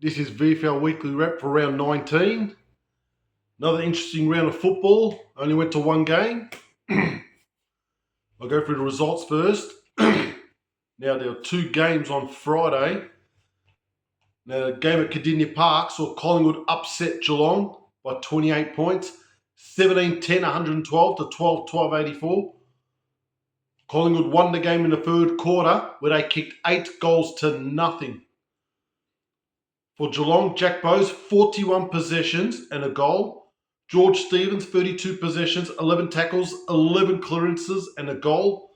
This is VFL Weekly Wrap for round 19. Another interesting round of football. Only went to one game. I'll go through the results first. Now, there were two games on Friday. Now, the game at Cardinia Park saw Collingwood upset Geelong by 28 points. 17-10, 112 to 12-12, 84. Collingwood won the game in the third quarter where they kicked 8 goals to nothing. For Geelong, Jack Bowes, 41 possessions and a goal. George Stevens, 32 possessions, 11 tackles, 11 clearances and a goal.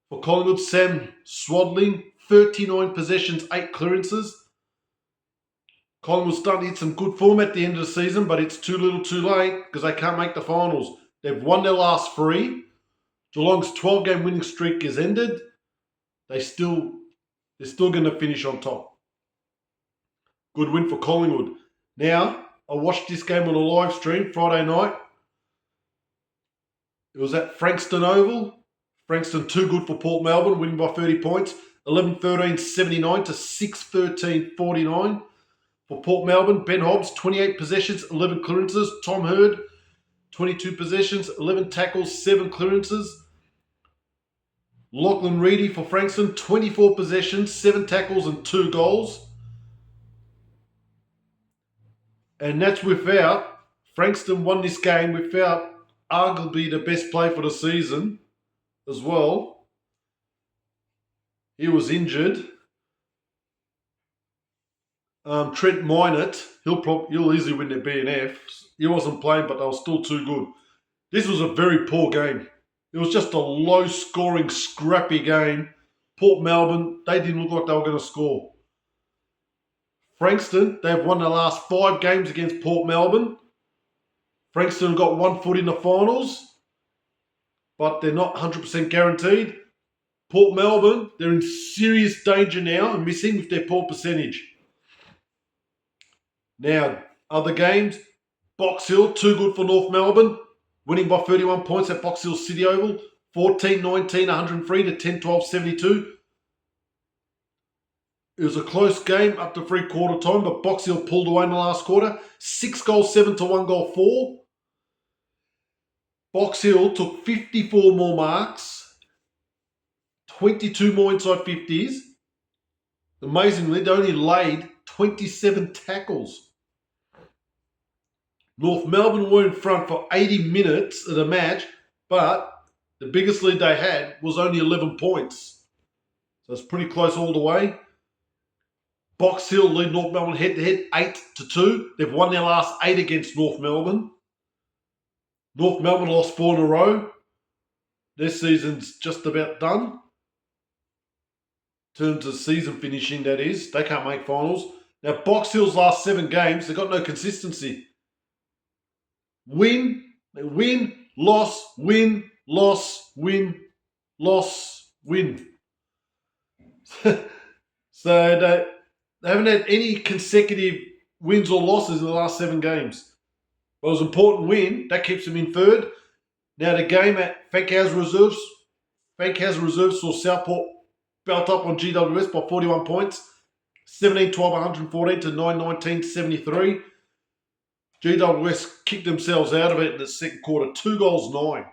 For Collingwood, Sam Swadling, 39 possessions, 8 clearances. Collingwood's starting to hit some good form at the end of the season, but it's too little too late because they can't make the finals. They've won their last 3. Geelong's 12-game winning streak is ended. They're still going to finish on top. Good win for Collingwood. Now, I watched this game on a live stream Friday night. It was at Frankston Oval. Frankston too good for Port Melbourne, winning by 30 points. 11-13, 79 to 6-13, 49. For Port Melbourne, Ben Hobbs, 28 possessions, 11 clearances. Tom Hurd, 22 possessions, 11 tackles, 7 clearances. Lachlan Reedy for Frankston, 24 possessions, 7 tackles and 2 goals. And that's without, Frankston won this game without arguably the best player for the season as well. He was injured. Trent Minott, he'll easily win the BNF. He wasn't playing, but they were still too good. This was a very poor game. It was just a low-scoring, scrappy game. Port Melbourne, they didn't look like they were going to score. Frankston, they've won the last 5 games against Port Melbourne. Frankston got 1 foot in the finals, but they're not 100% guaranteed. Port Melbourne, they're in serious danger now and missing with their poor percentage. Now, other games, Box Hill, too good for North Melbourne, winning by 31 points at Box Hill City Oval, 14-19, 103 to 10-12, 72. It was a close game up to 3-quarter time, but Box Hill pulled away in the last quarter. 6 goals, 7 to 1 goal, 4. Box Hill took 54 more marks, 22 more inside 50s. Amazingly, they only laid 27 tackles. North Melbourne were in front for 80 minutes of the match, but the biggest lead they had was only 11 points. So it's pretty close all the way. Box Hill lead North Melbourne head-to-head 8-2. They've won their last 8 against North Melbourne. North Melbourne lost 4 in a row. Their season's just about done. In terms of season finishing, that is. They can't make finals. Now, Box Hill's last 7 games, they've got no consistency. Win, loss, win, loss, win, loss, win. So they haven't had any consecutive wins or losses in the last 7 games. But it was an important win. That keeps them in third. Now the game at Fankhauser Reserves saw Southport belt up on GWS by 41 points. 17-12, 114 to 9-19, 73. GWS kicked themselves out of it in the second quarter. 2 goals, 9.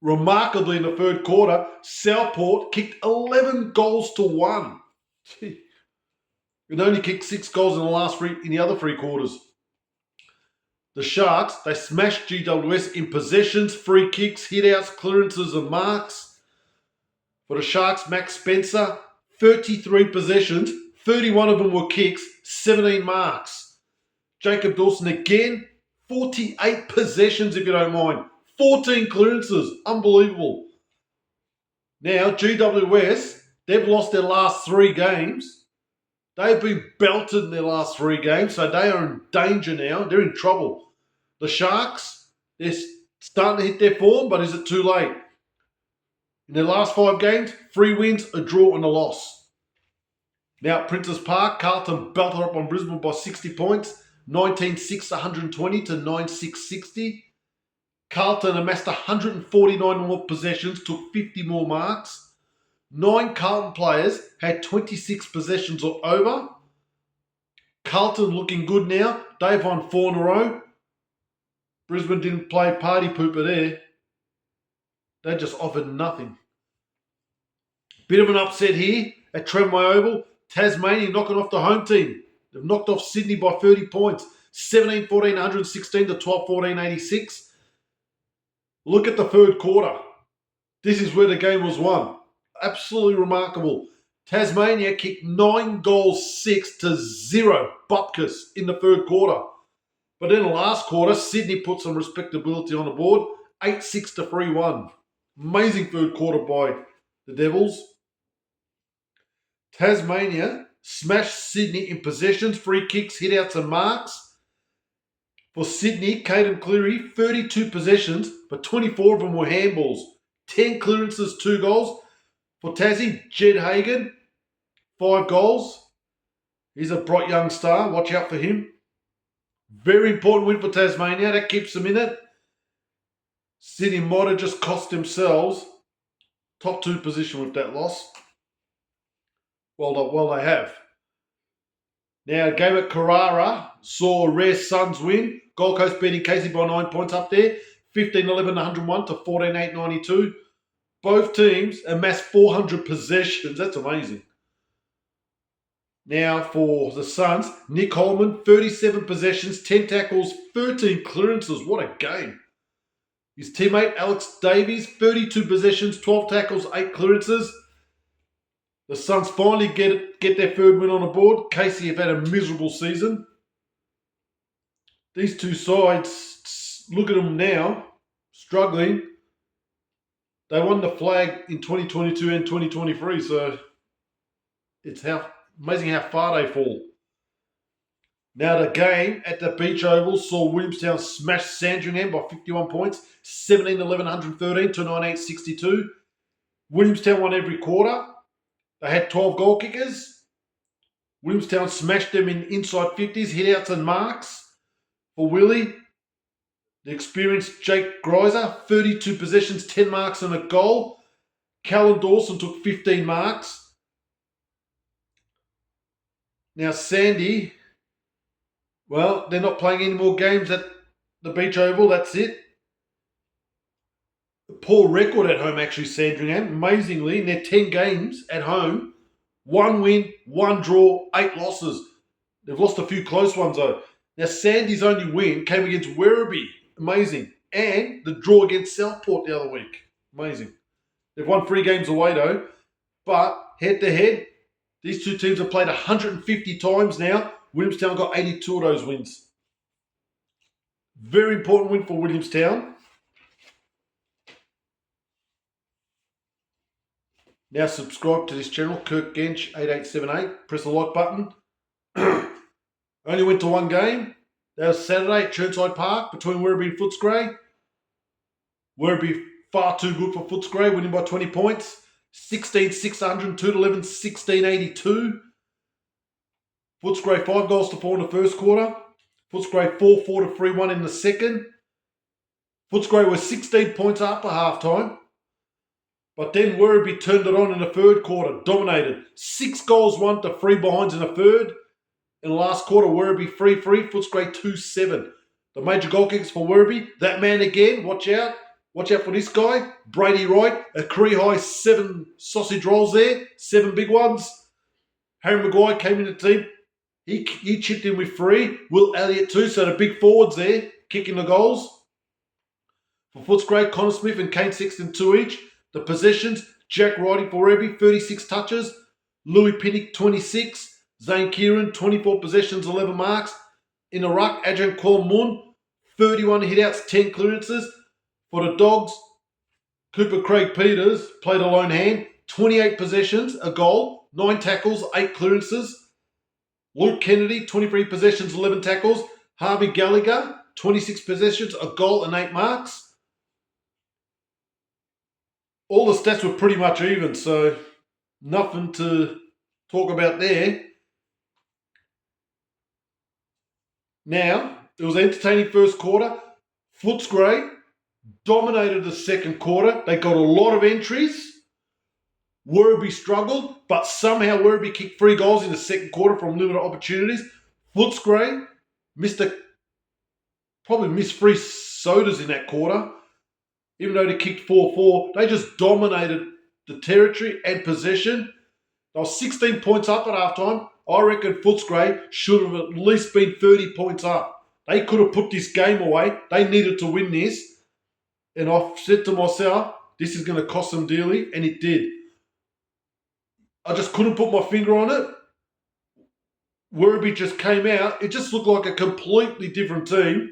Remarkably, in the third quarter, Southport kicked 11 goals to 1. It only kicked 6 goals in the other 3 quarters. The Sharks, they smashed GWS in possessions, free kicks, hit-outs, clearances and marks. For the Sharks, Max Spencer, 33 possessions, 31 of them were kicks, 17 marks. Jacob Dawson again, 48 possessions if you don't mind. 14 clearances. Unbelievable. Now, GWS, they've lost their last 3 games. They've been belted in their last 3 games, so they are in danger now. They're in trouble. The Sharks, they're starting to hit their form, but is it too late? In their last 5 games, 3 wins, a draw and a loss. Now at Princes Park, Carlton belted up on Brisbane by 60 points. 19-6, 120 to 9-6, 60. Carlton amassed 149 more possessions, took 50 more marks. 9 Carlton players had 26 possessions or over. Carlton looking good now. They've won 4 in a row. Brisbane didn't play party pooper there. They just offered nothing. Bit of an upset here at Trentway Oval. Tasmania knocking off the home team. They've knocked off Sydney by 30 points. 17-14, 116 to 12-14, 86. Look at the third quarter. This is where the game was won. Absolutely remarkable. Tasmania kicked 9 goals, 6-0. Bupkis in the third quarter. But in the last quarter, Sydney put some respectability on the board. 8-6 to 3-1. Amazing third quarter by the Devils. Tasmania smashed Sydney in possessions, free kicks, hit-outs and marks. For Sydney, Caden Cleary, 32 possessions, but 24 of them were handballs. 10 clearances, 2 goals. For Tassie, Jed Hagan, 5 goals. He's a bright young star. Watch out for him. Very important win for Tasmania. That keeps them in it. Sydney might have just cost themselves top 2 position with that loss. Well, they have. Now, a game at Carrara saw a rare Suns win. Gold Coast beating Casey by 9 points up there. 15-11, 101 to 14-8, 92. Both teams amassed 400 possessions. That's amazing. Now, for the Suns, Nick Holman, 37 possessions, 10 tackles, 13 clearances. What a game. His teammate, Alex Davies, 32 possessions, 12 tackles, 8 clearances. The Suns finally get their third win on the board. Casey have had a miserable season. These two sides, look at them now, struggling. They won the flag in 2022 and 2023, so it's amazing how far they fall. Now the game at the Beach Oval saw Williamstown smash Sandringham by 51 points, 17-11, 113 to 98, 62. Williamstown won every quarter. They had 12 goal kickers. Williamstown smashed them in inside 50s, hit-outs and marks. For Willie, the experienced Jake Greiser, 32 possessions, 10 marks and a goal. Callan Dawson took 15 marks. Now Sandy, well, they're not playing any more games at the Beach Oval, that's it. A poor record at home, actually, Sandringham. Amazingly, in their 10 games at home, 1 win, 1 draw, 8 losses. They've lost a few close ones, though. Now, Sandy's only win came against Werribee. Amazing. And the draw against Southport the other week. Amazing. They've won 3 games away, though. But head-to-head, these two teams have played 150 times now. Williamstown got 82 of those wins. Very important win for Williamstown. Now subscribe to this channel, Kirk Gench 8878. Press the like button. Only went to 1 game. That was Saturday at Churnside Park between Werribee and Footscray. Werribee far too good for Footscray, winning by 20 points. 16-6, 102-11, 16-82. Footscray 5 goals to 4 in the first quarter. Footscray 4-4 to 3-1 in the second. Footscray was 16 points up at halftime. But then Werribee turned it on in the third quarter, dominated. 6 goals, 1 to 3 behinds in the third. In the last quarter, Werribee 3-3, Footscray 2-7. The major goal kickers for Werribee, that man again, watch out. Watch out for this guy, Brady Wright, a career high 7 sausage rolls there, 7 big ones. Harry Maguire came in the team. He chipped in with 3. Will Elliott too, so the big forwards there, kicking the goals. For Footscray, Connor Smith and Kane Sexton 2 each. The possessions, Jack Riding for Werribee, 36 touches. Louis Pinnock, 26. Zane Kieran, 24 possessions, 11 marks. In the ruck, Adrian Kormun, 31 hit-outs, 10 clearances. For the Dogs, Cooper Craig Peters played a lone hand, 28 possessions, a goal, 9 tackles, 8 clearances. Luke Kennedy, 23 possessions, 11 tackles. Harvey Gallagher, 26 possessions, a goal and 8 marks. All the stats were pretty much even, so nothing to talk about there. Now, it was an entertaining first quarter. Footscray dominated the second quarter. They got a lot of entries. Werribee struggled, but somehow Werribee kicked 3 goals in the second quarter from limited opportunities. Footscray probably missed 3 sodas in that quarter. Even though they kicked 4-4, they just dominated the territory and possession. They were 16 points up at halftime. I reckon Footscray should have at least been 30 points up. They could have put this game away. They needed to win this. And I said to myself, this is going to cost them dearly, and it did. I just couldn't put my finger on it. Werribee just came out. It just looked like a completely different team.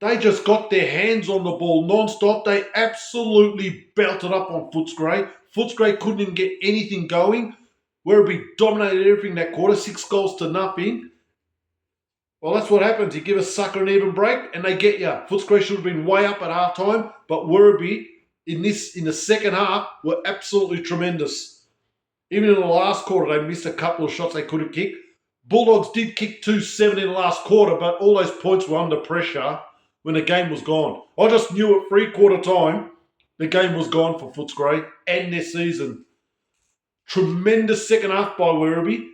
They just got their hands on the ball non-stop. They absolutely belted up on Footscray. Footscray couldn't even get anything going. Werribee dominated everything that quarter, 6-0. Well, that's what happens. You give a sucker an even break, and they get you. Footscray should have been way up at halftime, but Werribee in the second half were absolutely tremendous. Even in the last quarter, they missed a couple of shots they could have kicked. Bulldogs did kick 2-7 in the last quarter, but all those points were under pressure when the game was gone. I just knew at 3/4 time the game was gone for Footscray and their season. Tremendous second half by Werribee.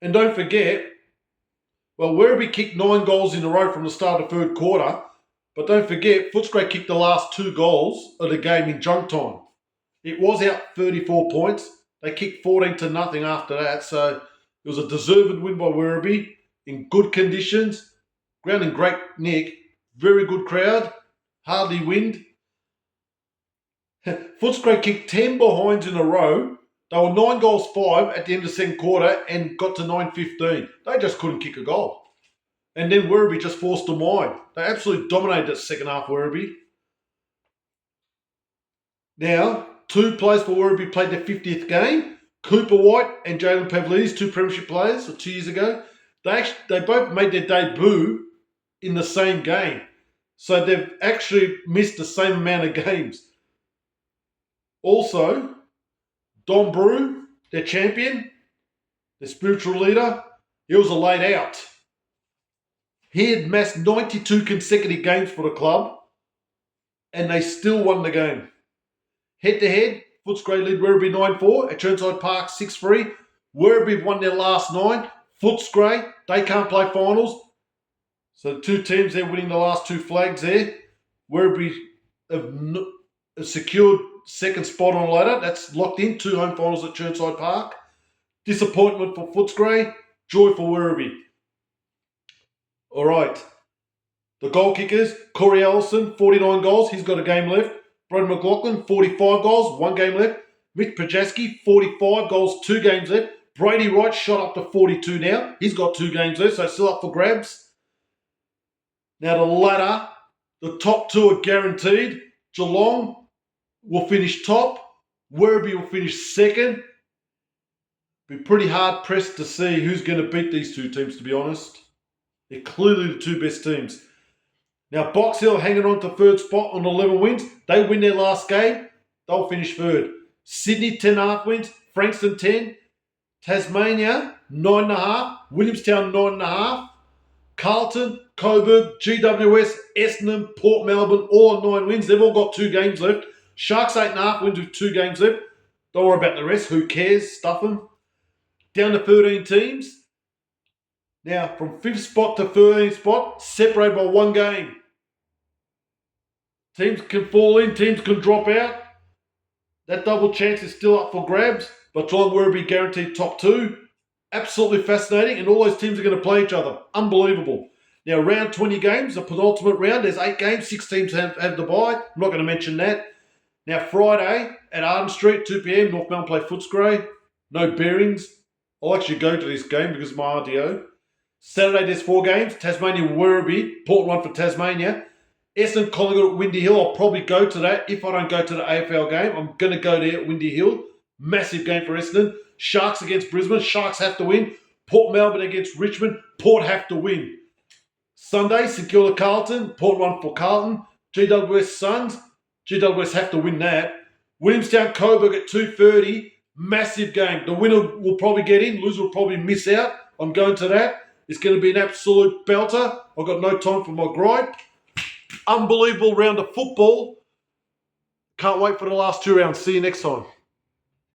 And don't forget, Werribee kicked 9 goals in a row from the start of the third quarter, but don't forget, Footscray kicked the last 2 goals of the game in junk time. It was out 34 points. They kicked 14-0 after that, so it was a deserved win by Werribee in good conditions. Ground in great nick. Very good crowd. Hardly wind. Footscray kicked 10 behinds in a row. They were 9-5 at the end of the second quarter and got to 9-15. They just couldn't kick a goal. And then Werribee just forced them wide. They absolutely dominated that second half, Werribee. Now, 2 players for Werribee played their 50th game. Cooper White and Jalen Pavlidis, 2 premiership players 2 years ago. They both made their debut in the same game. So they've actually missed the same amount of games. Also, Don Brew, their champion, their spiritual leader, he was a laid out. He had massed 92 consecutive games for the club, and they still won the game. Head-to-head, Footscray lead Werribee 9-4 at Chirnside Park 6-3. Werribee won their last 9. Footscray, they can't play finals. So the 2 teams, they're winning the last 2 flags there. Werribee have secured second spot on the ladder. That's locked in. 2 home finals at Chirnside Park. Disappointment for Footscray. Joy for Werribee. All right. The goal kickers, Corey Ellison, 49 goals. He's got a game left. Brad McLaughlin, 45 goals, 1 game left. Mitch Pajaski, 45 goals, 2 games left. Brady Wright shot up to 42 now. He's got 2 games left, so still up for grabs. Now the ladder, the top 2 are guaranteed. Geelong will finish top. Werribee will finish second. Be pretty hard pressed to see who's going to beat these 2 teams, to be honest. They're clearly the 2 best teams. Now Box Hill hanging on to 3rd spot on 11 wins. They win their last game, they'll finish 3rd. Sydney 10.5 wins. Frankston 10. Tasmania 9.5. Williamstown 9.5. Carlton, Coburg, GWS, Essendon, Port Melbourne, all on 9 wins. They've all got 2 games left. Sharks 8.5 wins with 2 games left. Don't worry about the rest. Who cares? Stuff them. Down to 13 teams. Now, from 5th spot to 13th spot, separated by 1 game. Teams can fall in, teams can drop out. That double chance is still up for grabs, but Geelong Werribee guaranteed top 2. Absolutely fascinating, and all those teams are going to play each other. Unbelievable. Now, round 20 games, the penultimate round, there's 8 games, 6 teams have the bye. I'm not going to mention that. Now, Friday at Arden Street, 2 p.m, North Melbourne play Footscray. No bearings. I'll actually go to this game because of my RDO. Saturday, there's 4 games. Tasmania Werribee, Port 1 for Tasmania. Essendon Collingwood at Windy Hill. I'll probably go to that. If I don't go to the AFL game, I'm going to go there at Windy Hill. Massive game for Essendon. Sharks against Brisbane. Sharks have to win. Port Melbourne against Richmond. Port have to win. Sunday, St Kilda Carlton. Port 1 for Carlton. GWS Suns. GWS have to win that. Williamstown Coburg at 2:30. Massive game. The winner will probably get in. Loser will probably miss out. I'm going to that. It's going to be an absolute belter. I've got no time for my gripe. Unbelievable round of football. Can't wait for the last 2 rounds. See you next time.